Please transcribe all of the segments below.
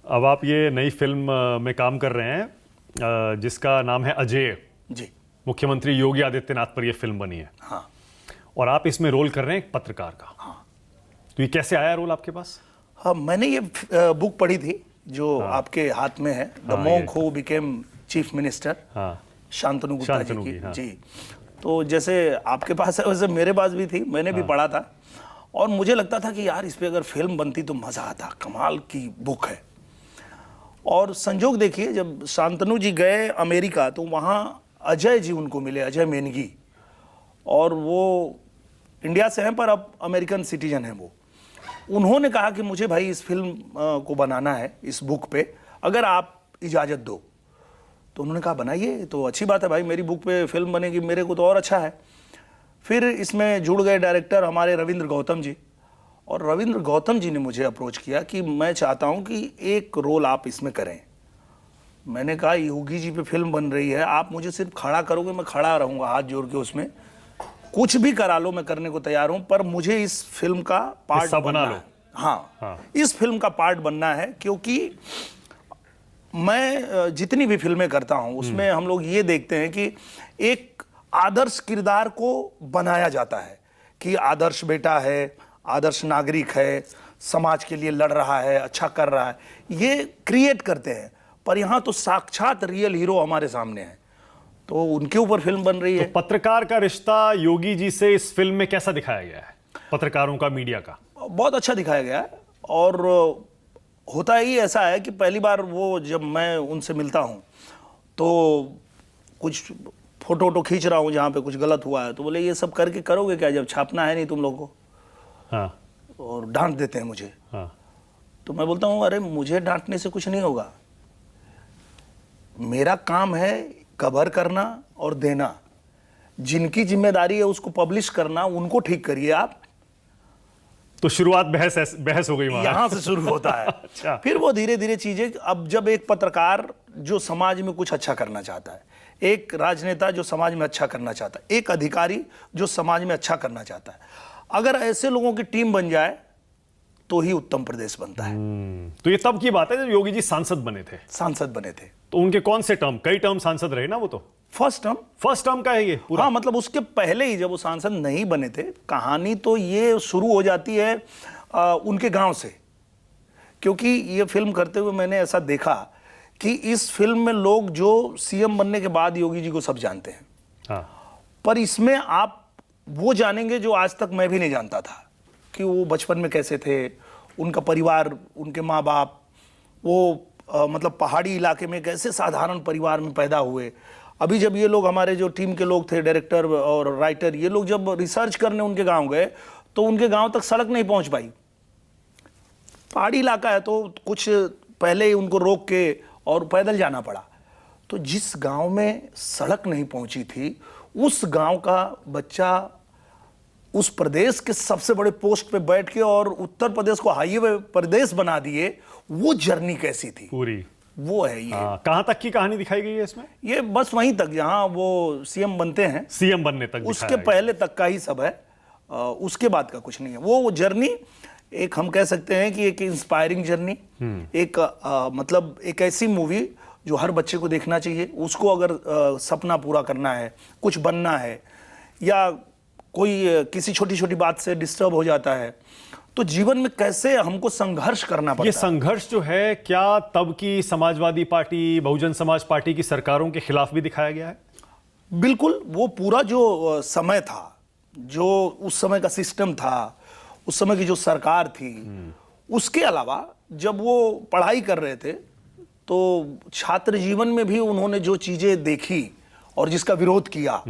अब आप ये नई फिल्म में काम कर रहे हैं जिसका नाम है अजय जी। मुख्यमंत्री योगी आदित्यनाथ पर यह फिल्म बनी है। हाँ। और आप इसमें रोल कर रहे हैं एक पत्रकार का। हाँ। तो ये कैसे आया रोल आपके पास? हाँ, मैंने ये बुक पढ़ी थी जो आपके हाथ में है, the monk who became chief minister. हाँ, शांतनु गुप्ता जी की। हाँ। जी। तो जैसे आपके पास है वैसे मेरे पास भी थी, मैंने भी पढ़ा था और मुझे लगता था कि यार इस पे अगर फिल्म बनती तो मजा आता, कमाल की बुक है। और संजोग देखिए, जब शांतनु जी गए अमेरिका तो वहाँ अजय जी उनको मिले, अजय मेनगी, और वो इंडिया से हैं पर अब अमेरिकन सिटीजन हैं वो। उन्होंने कहा कि मुझे भाई इस फिल्म को बनाना है, इस बुक पे अगर आप इजाज़त दो। तो उन्होंने कहा बनाइए, तो अच्छी बात है भाई, मेरी बुक पे फिल्म बनेगी, मेरे को तो और अच्छा है। फिर इसमें जुड़ गए डायरेक्टर हमारे रविंद्र गौतम जी, और रविंद्र गौतम जी ने मुझे अप्रोच किया कि मैं चाहता हूं कि एक रोल आप इसमें करें। मैंने कहा योगी जी पे फिल्म बन रही है, आप मुझे सिर्फ खड़ा करोगे, मैं खड़ा रहूंगा हाथ जोड़ के, उसमें कुछ भी करा लो, मैं करने को तैयार हूं, पर मुझे इस फिल्म का पार्ट बनना है। हाँ, इस फिल्म का पार्ट बनना है, क्योंकि मैं जितनी भी फिल्में करता हूं उसमें हम लोग ये देखते हैं कि एक आदर्श किरदार को बनाया जाता है कि आदर्श बेटा है, आदर्श नागरिक है, समाज के लिए लड़ रहा है, अच्छा कर रहा है, ये क्रिएट करते हैं। पर यहाँ तो साक्षात रियल हीरो हमारे सामने है, तो उनके ऊपर फिल्म बन रही है। तो पत्रकार का रिश्ता योगी जी से इस फिल्म में कैसा दिखाया गया है? पत्रकारों का, मीडिया का बहुत अच्छा दिखाया गया है। और होता ही ऐसा है कि पहली बार वो जब मैं उनसे मिलता हूँ तो कुछ फोटो वोटो खींच रहा हूँ जहाँ पे कुछ गलत हुआ है, तो बोले ये सब करके करोगे क्या, जब छापना है नहीं तुम लोगों को। हाँ। और डांट देते हैं मुझे। हाँ। तो मैं बोलता हूँ अरे मुझे डांटने से कुछ नहीं होगा, मेरा काम है कवर करना और देना, जिनकी जिम्मेदारी है उसको पब्लिश करना, उनको ठीक करिए आप। तो शुरुआत बहस हो गई वहां, यहां से शुरू होता है। अच्छा। फिर वो धीरे धीरे चीजें, अब जब एक पत्रकार जो समाज में कुछ अच्छा करना चाहता है, एक राजनेता जो समाज में अच्छा करना चाहता है, एक अधिकारी जो समाज में अच्छा करना चाहता है, अगर ऐसे लोगों की टीम बन जाए तो ही उत्तम प्रदेश बनता है। तो ये तब की बात है जब योगी जी सांसद बने थे। सांसद बने थे। तो उनके कौन से टर्म, कई टर्म सांसद रहे ना वो तो? फर्स्ट टर्म का है ये पूरा? हाँ, मतलब उसके पहले ही जब वो सांसद नहीं बने थे, कहानी तो ये शुरू हो जाती है उनके गांव से। क्योंकि ये फिल्म करते हुए मैंने ऐसा देखा कि इस फिल्म में लोग जो सीएम बनने के बाद योगी जी को सब जानते हैं। हाँ। पर इसमें आप वो जानेंगे जो आज तक मैं भी नहीं जानता था, कि वो बचपन में कैसे थे, उनका परिवार, उनके माँ बाप, वो मतलब पहाड़ी इलाके में कैसे साधारण परिवार में पैदा हुए। अभी जब ये लोग, हमारे जो टीम के लोग थे, डायरेक्टर और राइटर, ये लोग जब रिसर्च करने उनके गांव गए तो उनके गांव तक सड़क नहीं पहुंच पाई। पहाड़ी इलाका है तो कुछ पहले ही उनको रोक के और पैदल जाना पड़ा। तो जिस गांव में सड़क नहीं पहुंची थी, उस गांव का बच्चा उस प्रदेश के सबसे बड़े पोस्ट पे बैठ के और उत्तर प्रदेश को हाईवे प्रदेश बना दिए, वो जर्नी कैसी थी पूरी, वो है ये। कहां तक की कहानी दिखाई गई है इसमें? ये बस वहीं तक जहां वो सीएम बनते हैं, सीएम बनने तक, उसके पहले तक का ही सब है। उसके बाद का कुछ नहीं है। वो जर्नी एक, हम कह सकते हैं कि एक इंस्पायरिंग जर्नी, एक मतलब एक ऐसी मूवी जो हर बच्चे को देखना चाहिए। उसको अगर सपना पूरा करना है, कुछ बनना है, या कोई किसी छोटी छोटी बात से डिस्टर्ब हो जाता है, तो जीवन में कैसे हमको संघर्ष करना पड़ता है। ये संघर्ष जो है क्या तब की समाजवादी पार्टी, बहुजन समाज पार्टी की सरकारों के खिलाफ भी दिखाया गया है? बिल्कुल। वो पूरा जो समय था, जो उस समय का सिस्टम था, उस समय की जो सरकार थी, उसके अलावा जब वो पढ़ाई कर रहे थे तो छात्र जीवन में भी उन्होंने जो चीजें देखी और जिसका विरोध किया,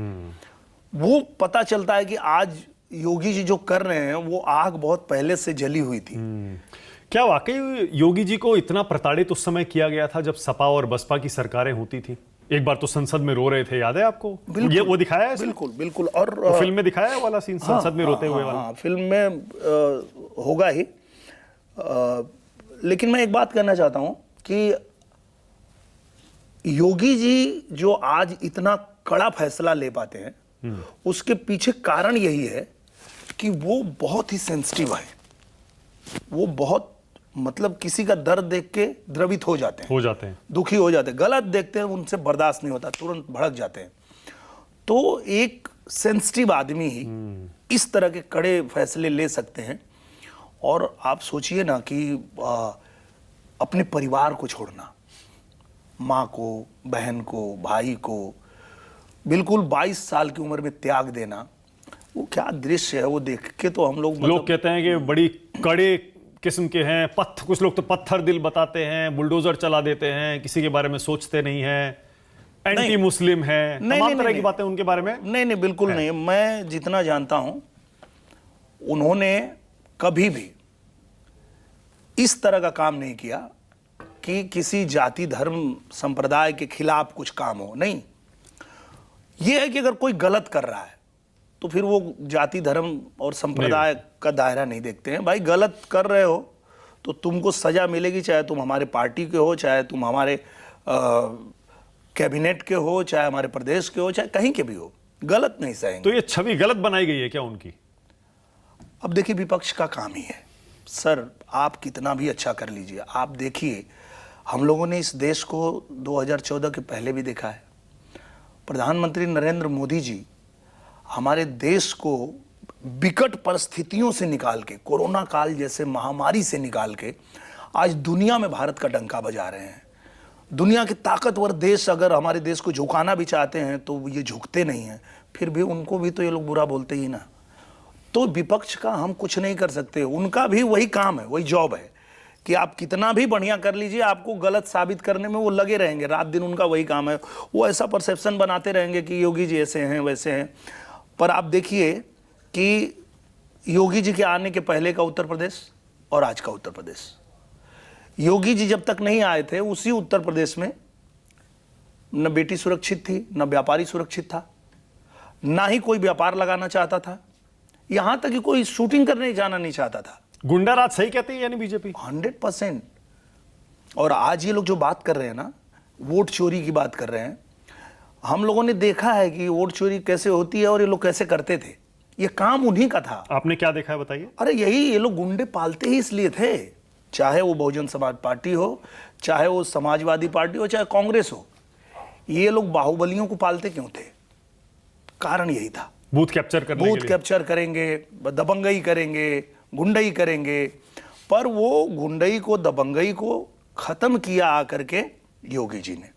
वो पता चलता है कि आज योगी जी जो कर रहे हैं वो आग बहुत पहले से जली हुई थी। क्या वाकई योगी जी को इतना प्रताड़ित उस समय किया गया था जब सपा और बसपा की सरकारें होती थी? एक बार तो संसद में रो रहे थे, याद है आपको? ये वो दिखाया है? बिल्कुल बिल्कुल। और तो फिल्म में दिखाया है वाला सीन, संसद में रोते हुए वाला? फिल्म में होगा ही। लेकिन मैं एक बात कहना चाहता हूं कि योगी जी जो आज इतना कड़ा फैसला ले पाते हैं, उसके पीछे कारण यही है कि वो बहुत ही सेंसिटिव है। वो बहुत मतलब किसी का दर्द देख के द्रवित हो जाते हैं, दुखी हो जाते हैं। गलत देखते हैं, उनसे बर्दाश्त नहीं होता, तुरंत भड़क जाते हैं। तो एक सेंसिटिव आदमी ही इस तरह के कड़े फैसले ले सकते हैं। और आप सोचिए ना कि अपने परिवार को छोड़ना, माँ को, बहन को, भाई को, बिल्कुल 22 साल की उम्र में त्याग देना, वो क्या दृश्य है। वो देख के तो हम लोग लोग कहते हैं कि बड़ी कड़े किस्म के हैं, कुछ लोग तो पत्थर दिल बताते हैं, बुलडोजर चला देते हैं, किसी के बारे में सोचते नहीं है, एंटी मुस्लिम है, तमाम तरह की बातें उनके बारे में। नहीं, बिल्कुल नहीं। मैं जितना जानता हूं, उन्होंने कभी भी इस तरह का काम नहीं किया कि किसी जाति धर्म संप्रदाय के खिलाफ कुछ काम हो। नहीं, यह है कि अगर कोई गलत कर रहा है तो फिर वो जाति धर्म और संप्रदाय का दायरा नहीं देखते हैं। भाई गलत कर रहे हो तो तुमको सजा मिलेगी, चाहे तुम हमारे पार्टी के हो, चाहे तुम हमारे कैबिनेट के हो, चाहे हमारे प्रदेश के हो, चाहे कहीं के भी हो, गलत नहीं सहेंगे। तो ये छवि गलत बनाई गई है क्या उनकी? अब देखिए, विपक्ष का काम ही है सर, आप कितना भी अच्छा कर लीजिए। आप देखिए, हम लोगों ने इस देश को 2014 के पहले भी देखा है। प्रधानमंत्री नरेंद्र मोदी जी हमारे देश को विकट परिस्थितियों से निकाल के, कोरोना काल जैसे महामारी से निकाल के, आज दुनिया में भारत का डंका बजा रहे हैं। दुनिया के ताकतवर देश अगर हमारे देश को झुकाना भी चाहते हैं तो ये झुकते नहीं हैं, फिर भी उनको भी तो ये लोग बुरा बोलते ही ना। तो विपक्ष का हम कुछ नहीं कर सकते, उनका भी वही काम है, वही जॉब है कि आप कितना भी बढ़िया कर लीजिए, आपको गलत साबित करने में वो लगे रहेंगे, रात दिन उनका वही काम है। वो ऐसा परसेप्शन बनाते रहेंगे कि योगी जी ऐसे हैं वैसे हैं। पर आप देखिए कि योगी जी के आने के पहले का उत्तर प्रदेश और आज का उत्तर प्रदेश, योगी जी जब तक नहीं आए थे उसी उत्तर प्रदेश में न बेटी सुरक्षित थी, न व्यापारी सुरक्षित था, ना ही कोई व्यापार लगाना चाहता था, यहां तक कि कोई शूटिंग करने जाना नहीं चाहता था। गुंडा राज सही कहते हैं यानी बीजेपी? 100%। और आज ये लोग जो बात कर रहे हैं ना, वोट चोरी की बात कर रहे हैं, हम लोगों ने देखा है कि वोट चोरी कैसे होती है और ये लोग कैसे करते थे। ये काम उन्हीं का था। आपने क्या देखा है बताइए? अरे यही, ये लोग गुंडे पालते ही इसलिए थे, चाहे वो बहुजन समाज पार्टी हो, चाहे वो समाजवादी पार्टी हो, चाहे कांग्रेस हो। ये लोग बाहुबलियों को पालते क्यों थे? कारण यही था, बूथ कैप्चर करने के लिए। बूथ कैप्चर करेंगे, दबंगई करेंगे, गुंडई करेंगे। पर वो गुंडई को, दबंगई को खत्म किया आकर के योगी जी ने।